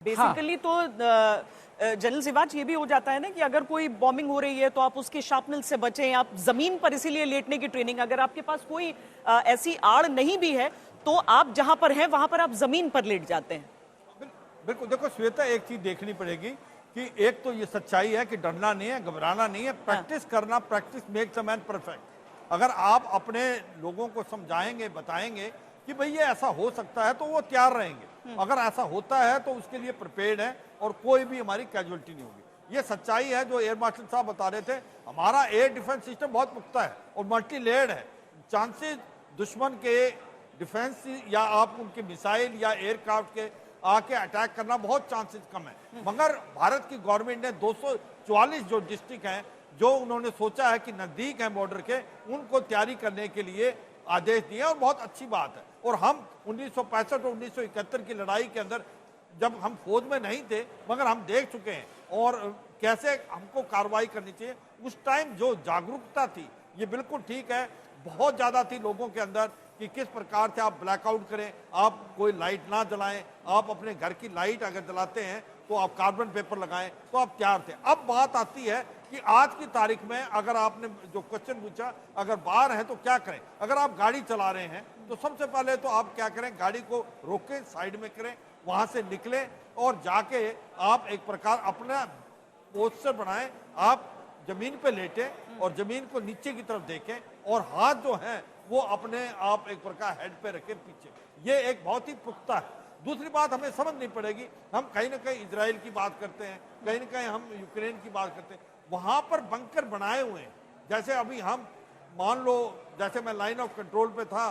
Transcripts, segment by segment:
Basically तो general सी बात ये भी हो जाता है ना कि अगर कोई बॉम्बिंग हो रही है तो आप उसके शार्पनल से बचें, आप जमीन पर इसीलिए लेटने की ट्रेनिंग, अगर आपके पास कोई ऐसी आड़ नहीं भी है तो आप जहां पर हैं वहां पर आप जमीन पर लेट जाते हैं। बिल्कुल, देखो श्वेता, एक चीज देखनी पड़ेगी कि एक तो ये सच्चाई है कि डरना नहीं है, घबराना नहीं है, प्रैक्टिस करना, practice makes a man perfect. अगर आप अपने लोगों को समझाएंगे, बताएंगे कि भाई ये ऐसा हो सकता है तो वो तैयार रहेंगे। अगर ऐसा होता है तो उसके लिए प्रिपेयर्ड है और कोई भी हमारी कैजुअलिटी नहीं होगी। ये सच्चाई है जो एयर मार्शल साहब बता रहे थे। हमारा एयर डिफेंस सिस्टम बहुत पुख्ता है और मल्टी लेयर्ड है। चांसेस दुश्मन के डिफेंस या आप उनके मिसाइल या एयरक्राफ्ट के आके अटैक करना बहुत चांसेस कम है। मगर भारत की गवर्नमेंट ने 244 जो डिस्ट्रिक्ट हैं जो उन्होंने सोचा है कि नजदीक हैं बॉर्डर के, उनको तैयारी करने के लिए आदेश दिए और बहुत अच्छी बात है। और हम 1965 और 1971 की लड़ाई के अंदर जब हम फौज में नहीं थे मगर हम देख चुके हैं और कैसे हमको कार्रवाई करनी चाहिए। उस टाइम जो जागरूकता थी ये बिल्कुल ठीक है, बहुत ज़्यादा थी लोगों के अंदर कि किस प्रकार से आप ब्लैकआउट करें, आप कोई लाइट ना जलाएं, आप अपने घर की लाइट अगर जलाते हैं तो आप कार्बन पेपर लगाएं, तो आप तैयार थे। अब बात आती है कि आज की तारीख में अगर आपने जो क्वेश्चन पूछा, अगर बाहर है तो क्या करें। अगर आप गाड़ी चला रहे हैं तो सबसे पहले तो आप क्या करें, गाड़ी को रोकें, साइड में करें, वहां से निकलें और जाके आप एक प्रकार अपना पोस्चर बनाएं, आप जमीन पे लेटें और जमीन को नीचे की तरफ देखें और हाथ जो है वो अपने आप एक प्रकार हेड पे रखें पीछे। ये एक बहुत ही पुख्ता है। दूसरी बात हमें समझनी पड़ेगी, हम कहीं ना कहीं इजराइल की बात करते हैं, कहीं ना कहीं हम यूक्रेन की बात करते हैं, वहां पर बंकर बनाए हुए हैं। जैसे अभी हम मान लो, जैसे मैं लाइन ऑफ कंट्रोल पे था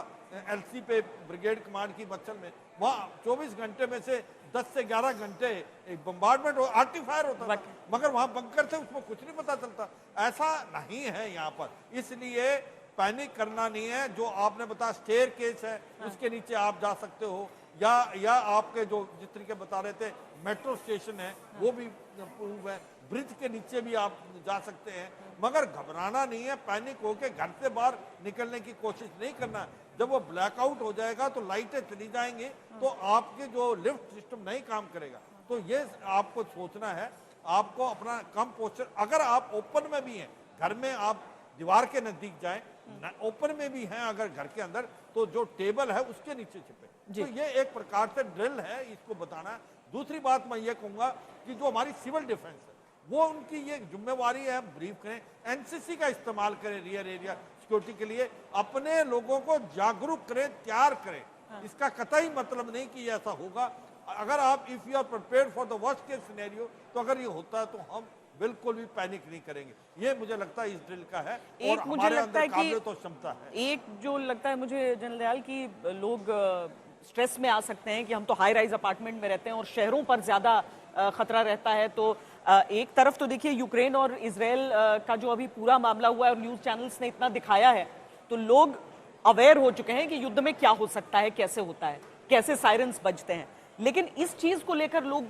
एलसी पे, ब्रिगेड कमांड की मच्छल में, वहाँ 24 घंटे में से 10 से 11 घंटे एक बम्बार्डमेंट आर्टिफायर होता था, मगर वहाँ बंकर थे, उसमें कुछ नहीं पता चलता। ऐसा नहीं है यहाँ पर, इसलिए पैनिक करना नहीं है। जो आपने बताया स्टेयर केस है, उसके नीचे आप जा सकते हो, या आपके जो जिस तरीके बता रहे थे मेट्रो स्टेशन है वो भी प्रूव है, ब्रिज के नीचे भी आप जा सकते हैं। मगर घबराना नहीं है, पैनिक होकर घर से बाहर निकलने की कोशिश नहीं करना। जब वो ब्लैकआउट हो जाएगा तो लाइटें चली जाएंगी तो आपके जो लिफ्ट सिस्टम नहीं काम करेगा। तो ये आपको सोचना है, आपको अपना कम पोस्चर, अगर आप ओपन में भी हैं, घर में आप दीवार के नजदीक जाएं, ओपन में भी हैं अगर घर के अंदर, तो जो टेबल है उसके नीचे छिपे। तो ये एक प्रकार से ड्रिल है, इसको बताना है। दूसरी बात मैं ये कहूंगा कि जो हमारी सिविल डिफेंस है वो उनकी ये जिम्मेवारी है, ब्रीफ करें, एनसीसी का इस्तेमाल करें रियर एरिया सिक्योरिटी के लिए, अपने लोगों को जागरूक करें, तैयार करें। इसका कतई मतलब नहीं कि ऐसा होगा। अगर आप if you are prepared for the worst case scenario, तो अगर ये होता है तो हम बिल्कुल भी पैनिक नहीं करेंगे। ये मुझे लगता है इस ड्रिल का है और हमारे अंदर काबिलियत और क्षमता है। एक जो लगता है मुझे जनरल दयाल की लोग स्ट्रेस में आ सकते हैं कि हम तो हाई राइज अपार्टमेंट में रहते हैं और शहरों पर ज्यादा खतरा रहता है। तो एक तरफ तो देखिए यूक्रेन और इजराइल का जो अभी पूरा मामला हुआ है और न्यूज चैनल्स ने इतना दिखाया है, तो लोग अवेयर हो चुके हैं कि युद्ध में क्या हो सकता है, कैसे होता है, कैसे सायरन्स बजते हैं। लेकिन इस चीज को लेकर लोग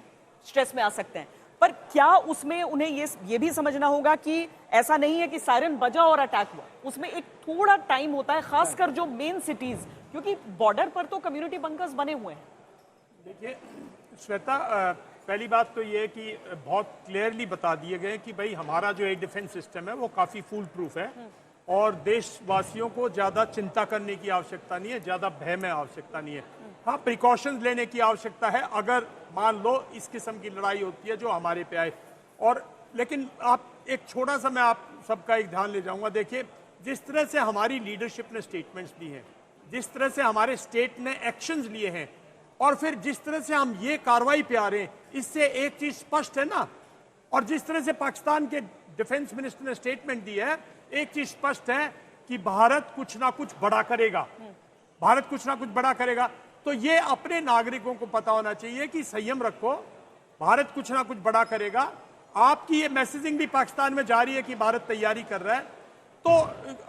स्ट्रेस में आ सकते हैं, पर क्या उसमें उन्हें ये भी समझना होगा कि ऐसा नहीं है कि सायरन बजा और अटैक हुआ, उसमें एक थोड़ा टाइम होता है, खासकर जो मेन सिटीज, क्योंकि बॉर्डर पर तो कम्युनिटी बंकर्स बने हुए हैं। देखिए श्वेता, पहली बात तो ये है कि बहुत क्लियरली बता दिए गए कि भाई हमारा जो एक डिफेंस सिस्टम है वो काफ़ी फुल प्रूफ है और देशवासियों को ज़्यादा चिंता करने की आवश्यकता नहीं है, ज़्यादा भय में आवश्यकता नहीं है। हाँ, प्रिकॉशंस लेने की आवश्यकता है अगर मान लो इस किस्म की लड़ाई होती है जो हमारे पे आए। और लेकिन आप एक छोटा सा, मैं आप सबका एक ध्यान ले जाऊंगा। देखिए, जिस तरह से हमारी लीडरशिप ने स्टेटमेंट्स दी हैं, जिस तरह से हमारे स्टेट ने एक्शंस लिए हैं और फिर जिस तरह से हम ये कार्रवाई पे आ रहे हैं, इससे एक चीज स्पष्ट है ना। और जिस तरह से पाकिस्तान के डिफेंस मिनिस्टर ने स्टेटमेंट दी है, एक चीज स्पष्ट है कि भारत कुछ ना कुछ बड़ा करेगा, भारत कुछ ना कुछ बड़ा करेगा। तो ये अपने नागरिकों को पता होना चाहिए कि संयम रखो, भारत कुछ ना कुछ बड़ा करेगा। आपकी ये मैसेजिंग भी पाकिस्तान में जारी है कि भारत तैयारी कर रहा है, तो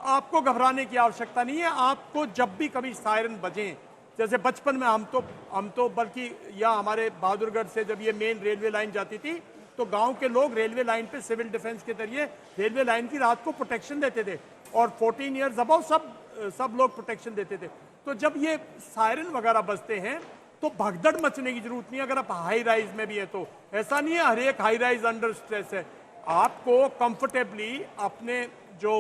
आपको घबराने की आवश्यकता नहीं है। आपको जब भी कभी सायरन बजें, जैसे बचपन में हम तो बल्कि या हमारे बहादुरगढ़ से जब ये मेन रेलवे लाइन जाती थी तो गांव के लोग रेलवे लाइन पे सिविल डिफेंस के जरिए रेलवे लाइन की रात को प्रोटेक्शन देते थे और 14 ईयर्स अबव सब लोग प्रोटेक्शन देते थे। तो जब ये सायरन वगैरह बजते हैं तो भगदड़ मचने की जरूरत नहीं। अगर आप हाई राइज में भी है तो ऐसा नहीं है हर एक हाई राइज अंडर स्ट्रेस है। आपको कंफर्टेबली अपने जो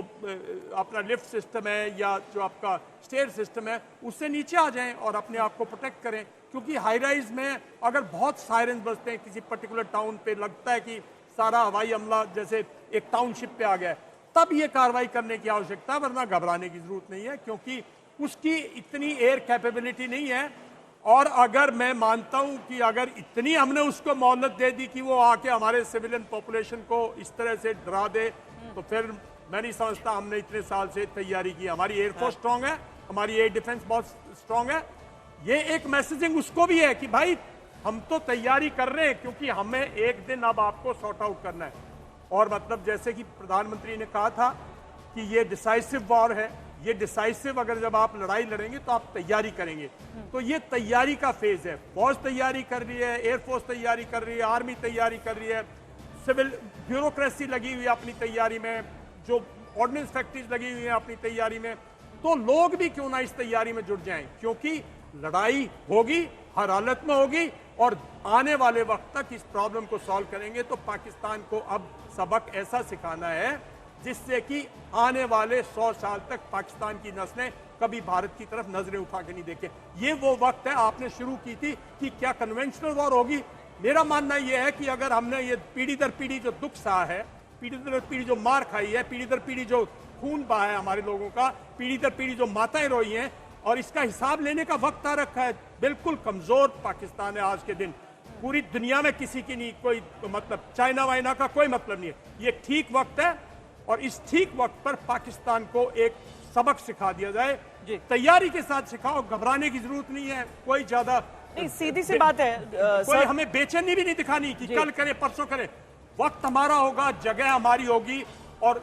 अपना लिफ्ट सिस्टम है या जो आपका स्टेयर सिस्टम है उससे नीचे आ जाएं और अपने आप को प्रोटेक्ट करें, क्योंकि हाई राइज में अगर बहुत सायरन बजते हैं किसी पर्टिकुलर टाउन पे, लगता है कि सारा हवाई हमला जैसे एक टाउनशिप पे आ गया है, तब ये कार्रवाई करने की आवश्यकता, वरना घबराने की जरूरत नहीं है, क्योंकि उसकी इतनी एयर कैपेबिलिटी नहीं है। और अगर मैं मानता हूं कि अगर इतनी हमने उसको मोहलत दे दी कि वो आके हमारे सिविलियन पॉपुलेशन को इस तरह से डरा दे, तो फिर मैं नहीं समझता हमने इतने साल से तैयारी की। हमारी एयरफोर्स स्ट्रांग है, हमारी एयर डिफेंस बहुत स्ट्रांग है। ये एक मैसेजिंग उसको भी है कि भाई हम तो तैयारी कर रहे हैं, क्योंकि हमें एक दिन अब आपको सॉर्ट आउट करना है। और मतलब जैसे कि प्रधानमंत्री ने कहा था कि ये डिसाइसिव वॉर है, ये डिसाइसिव अगर जब आप लड़ाई लड़ेंगे तो आप तैयारी करेंगे, तो ये तैयारी का फेज है। फौज तैयारी कर रही है, एयरफोर्स तैयारी कर रही है, आर्मी तैयारी कर रही है, सिविल ब्यूरोक्रेसी लगी हुई है अपनी तैयारी में, जो ऑर्डिनेंस फैक्ट्रीज लगी हुई है अपनी तैयारी में। तो लोग भी क्यों ना इस तैयारी में जुट जाएं, क्योंकि लड़ाई होगी, हर हालत में होगी, और आने वाले वक्त तक इस प्रॉब्लम को सॉल्व करेंगे। तो पाकिस्तान को अब सबक ऐसा सिखाना है जिससे कि आने वाले 100 साल तक पाकिस्तान की नस्लें कभी भारत की तरफ नजरें उठा के नहीं देखें। ये वो वक्त है, आपने शुरू की थी कि क्या कन्वेंशनल वॉर होगी। मेरा मानना यह है कि अगर हमने ये पीढ़ी दर पीढ़ी जो दुख सहा है, पीढ़ी दर पीढ़ी जो मार खाई है, पीढ़ी दर पीढ़ी जो खून बहा है हमारे लोगों का, पीढ़ी दर पीढ़ी जो माताएं रोई हैं, और इसका हिसाब लेने का वक्त आ रखा है। बिल्कुल कमजोर पाकिस्तान है आज के दिन, पूरी दुनिया में किसी की नहीं कोई मतलब, चाइना वाइना का कोई मतलब नहीं है। ये ठीक वक्त है और इस ठीक वक्त पर पाकिस्तान को एक सबक सिखा दिया जाए। तैयारी के साथ सिखाओ, घबराने की जरूरत नहीं है। कोई ज्यादा नहीं, सीधी सी बात है कोई हमें बेचैनी भी नहीं दिखानी कि कल करें परसों करें। वक्त हमारा होगा, जगह हमारी होगी, और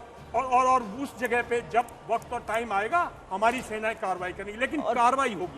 उस जगह पे जब वक्त और टाइम आएगा हमारी सेनाएं कार्रवाई करेंगी, लेकिन कार्रवाई होगी।